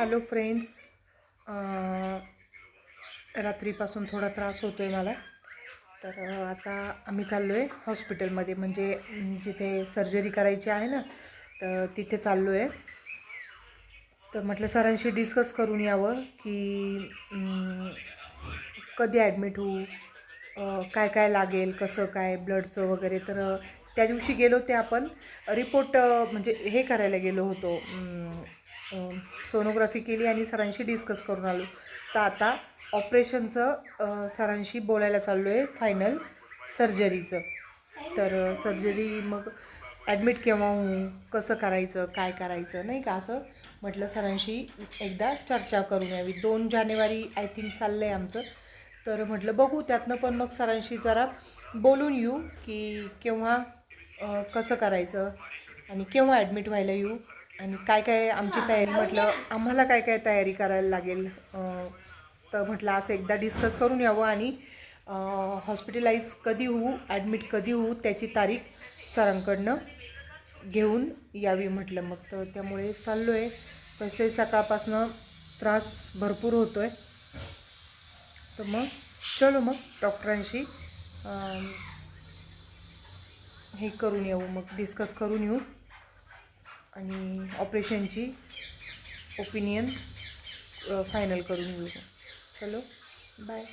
Hello friends. रात्रीपासून थोडा त्रास होतो आहे मला. तर आता आम्ही चाललो आहे हॉस्पिटलमध्ये, म्हणजे जिथे सर्जरी करायची आहे ना, तर तिथे चाललो आहे. तर म्हटलं सरांशी डिस्कस करून यावं की कधी ॲडमिट होऊ, काय काय लागेल, कसं काय ब्लडचं वगैरे. तर त्या दिवशी गेलो ते आपण रिपोर्ट म्हणजे हे करायला गेलो होतो, सोनोग्राफी केली आणि सरांशी डिस्कस करून आलो. तर आता ऑपरेशनचं सरांशी बोलायला चाललो आहे, फायनल सर्जरीचं. तर सर्जरी मग ॲडमिट केव्हा होऊ, कसं करायचं, काय करायचं, नाही का, असं म्हटलं सरांशी एकदा चर्चा करून यावी. 2 जानेवारी आय थिंक चाललं आहे आमचं. तर म्हटलं बघू त्यातनं, पण मग सरांशी जरा बोलून येऊ की केव्हा कसं करायचं आणि केव्हा ॲडमिट व्हायला येऊ आणि काय काय आमची तयारी, म्हटलं आम्हाला काय काय तयारी करायला लागेल. तर म्हटलं असं एकदा डिस्कस करून यावं आणि हॉस्पिटलाइज कधी होऊ, ॲडमिट कधी होऊ, त्याची तारीख सरांकडनं घेऊन यावी म्हटलं. मग तर त्यामुळे चाललो आहे. तसे सकाळपासनं त्रास भरपूर होतो आहे. तर मग चलो, मग डॉक्टरांशी हे करून येऊ, मग डिस्कस करून येऊ आणि ऑपरेशनची ओपिनियन फायनल करून येऊ. चलो, बाय.